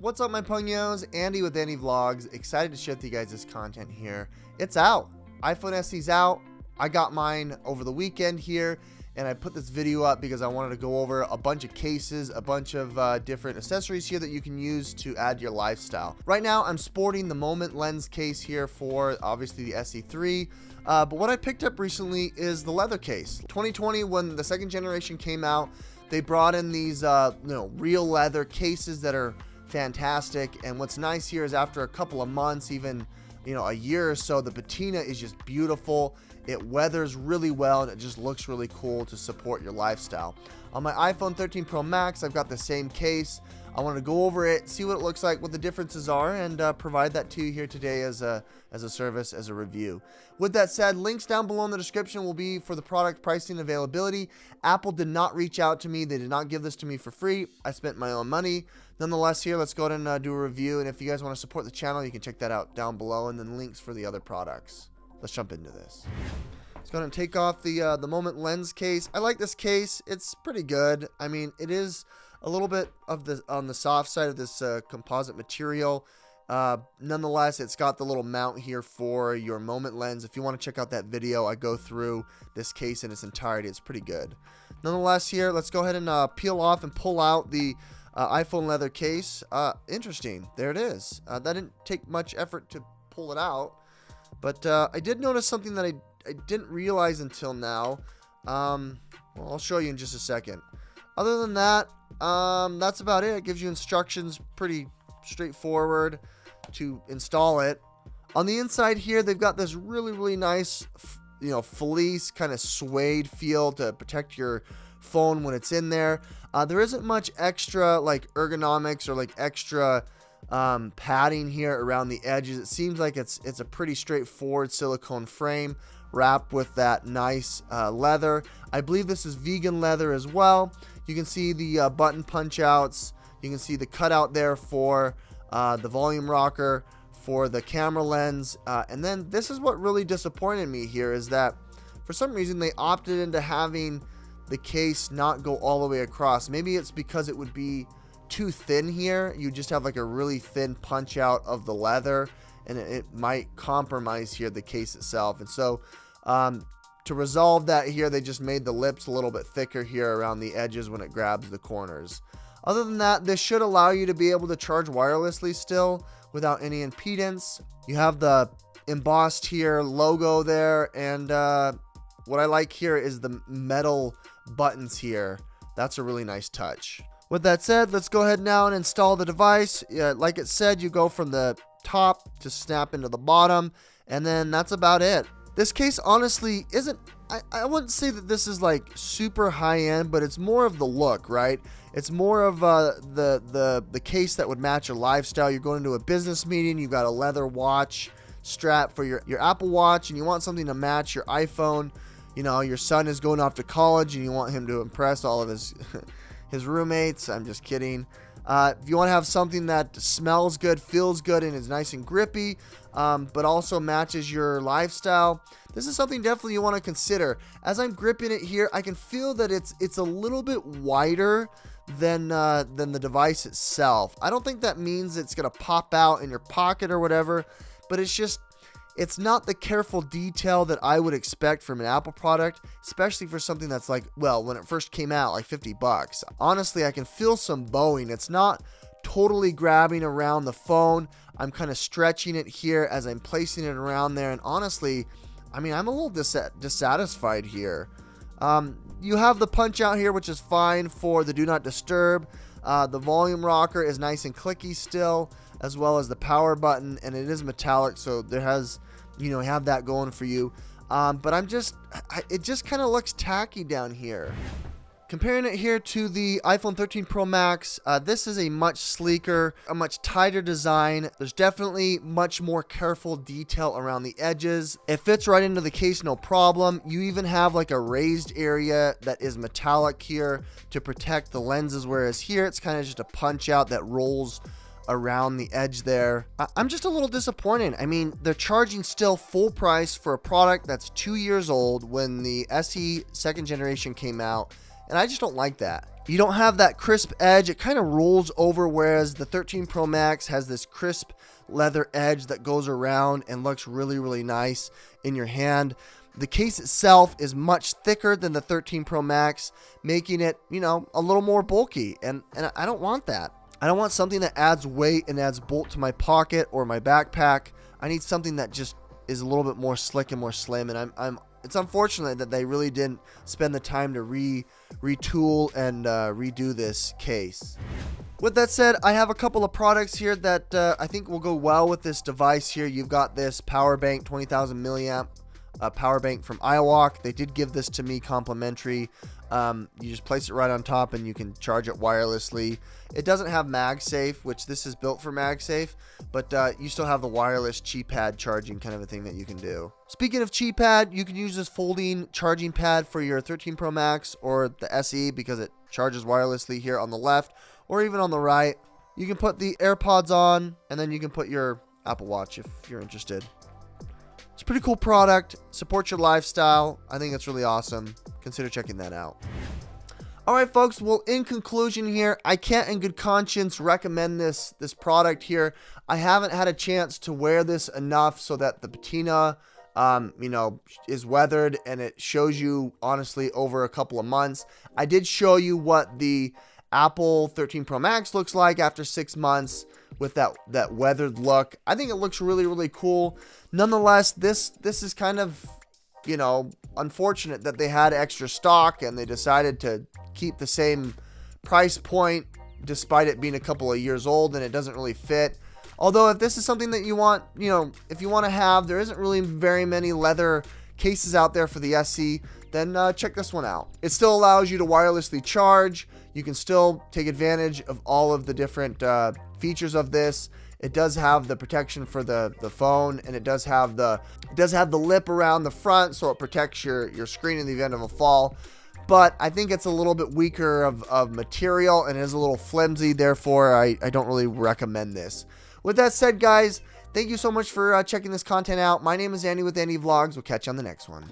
What's up, my pugnos? Andy with Andy Vlogs. Excited to share with you guys this content here. It's out. iPhone SE's out. I got mine over the weekend here, and I put this video up because I wanted to go over a bunch of cases, a bunch of different accessories here that you can use to add to your lifestyle. Right now, I'm sporting the Moment lens case here for obviously the SE3. But what I picked up recently is the leather case. 2020, when the second generation came out, they brought in these real leather cases that are fantastic. And what's nice here is after a couple of months, even a year or so, the patina is just beautiful. It weathers really well, and it just looks really cool to support your lifestyle. On my iPhone 13 Pro Max, I've got the same case. I want to go over it, see what it looks like, what the differences are, and provide that to you here today as a service, as a review. With that said, links down below in the description will be for the product pricing availability. Apple did not reach out to me. They did not give this to me for free. I spent my own money. Nonetheless, here, let's go ahead and do a review. And if you guys want to support the channel, you can check that out down below, and then links for the other products. Let's jump into this. Let's go ahead and take off the Moment lens case. I like this case. It's pretty good. I mean, it is a little bit on the soft side of this composite material. Nonetheless, it's got the little mount here for your Moment lens. If you want to check out that video, I go through this case in its entirety. It's pretty good. Nonetheless, here, let's go ahead and peel off and pull out the iPhone leather case. Interesting. There it is. That didn't take much effort to pull it out, but I did notice something that I didn't realize until now. Well, I'll show you in just a second. Other than that, that's about it. It gives you instructions, pretty straightforward to install it. On the inside here, they've got this really nice, fleece kind of suede feel to protect your phone when it's in there. There isn't much extra like ergonomics or like extra padding here around the edges. It seems like it's a pretty straightforward silicone frame wrapped with that nice leather. I believe this is vegan leather as well. You can see the button punch outs. You can see the cutout there for the volume rocker, for the camera lens. And then this is what really disappointed me here is that for some reason they opted into having the case not go all the way across. Maybe it's because it would be too thin here. You just have like a really thin punch out of the leather, and it might compromise here the case itself. And so to resolve that here, they just made the lips a little bit thicker here around the edges when it grabs the corners. Other than that, this should allow you to be able to charge wirelessly still without any impedance. You have the embossed here logo there, and what I like here is the metal buttons here. That's a really nice touch. With that said, let's go ahead now and install the device. Like it said, you go from the top to snap into the bottom, and then that's about it. This case honestly isn't, I wouldn't say that this is like super high end, but it's more of the look, right? It's more of the case that would match your lifestyle. You're going to a business meeting, you've got a leather watch strap for your Apple Watch, and you want something to match your iPhone. Your son is going off to college and you want him to impress all of his his roommates. I'm just kidding. If you want to have something that smells good, feels good, and is nice and grippy, but also matches your lifestyle, this is something definitely you want to consider. As I'm gripping it here, I can feel that it's a little bit wider than the device itself. I don't think that means it's going to pop out in your pocket or whatever, but it's not the careful detail that I would expect from an Apple product, especially for something that's like, well, when it first came out, like $50. Honestly, I can feel some bowing. It's not totally grabbing around the phone. I'm kind of stretching it here as I'm placing it around there. And honestly, I mean, I'm a little dissatisfied here. You have the punch out here, which is fine for the do not disturb. The volume rocker is nice and clicky still, as well as the power button, and it is metallic, so there has, have that going for you. But it just kind of looks tacky down here. Comparing it here to the iPhone 13 Pro Max, this is a much sleeker, a much tighter design. There's definitely much more careful detail around the edges. It fits right into the case, no problem. You even have like a raised area that is metallic here to protect the lenses, whereas here it's kind of just a punch out that rolls around the edge there. I'm just a little disappointed. I mean, they're charging still full price for a product that's 2 years old when the SE second generation came out. and I just don't like that. You don't have that crisp edge. It kind of rolls over, whereas the 13 Pro Max has this crisp leather edge that goes around and looks really, really nice in your hand. The case itself is much thicker than the 13 Pro Max, making it, you know, a little more bulky, and I don't want that. I don't want something that adds weight and adds bulk to my pocket or my backpack. I need something that just is a little bit more slick and more slim, and it's unfortunate that they really didn't spend the time to retool and redo this case. With that said, I have a couple of products here that I think will go well with this device here. You've got this power bank, 20,000 milliamp power bank from iWalk. They did give this to me complimentary. You just place it right on top and you can charge it wirelessly. It doesn't have MagSafe, which this is built for MagSafe, but you still have the wireless Qi pad charging kind of a thing that you can do. Speaking of Qi pad, you can use this folding charging pad for your 13 Pro Max or the SE because it charges wirelessly here on the left or even on the right. You can put the AirPods on and then you can put your Apple Watch if you're interested. It's a pretty cool product. Support your lifestyle. I think it's really awesome. Consider checking that out. All right, folks. Well, in conclusion here, I can't in good conscience recommend this product here. I haven't had a chance to wear this enough so that the patina, you know, is weathered and it shows you honestly over a couple of months. I did show you what the Apple 13 Pro Max looks like after 6 months with that weathered look. I think it looks really, really cool. Nonetheless, this is kind of, you know, unfortunate that they had extra stock and they decided to keep the same price point despite it being a couple of years old and it doesn't really fit. Although if this is something that you want, you know, if you want to have, there isn't really very many leather cases out there for the SE, then check this one out. It still allows you to wirelessly charge. You can still take advantage of all of the different features of this. It does have the protection for the phone, and it does have the lip around the front, so it protects your screen in the event of a fall. But I think it's a little bit weaker of material and is a little flimsy. Therefore, I don't really recommend this. With that said, guys, thank you so much for checking this content out. My name is Andy with Andy Vlogs. We'll catch you on the next one.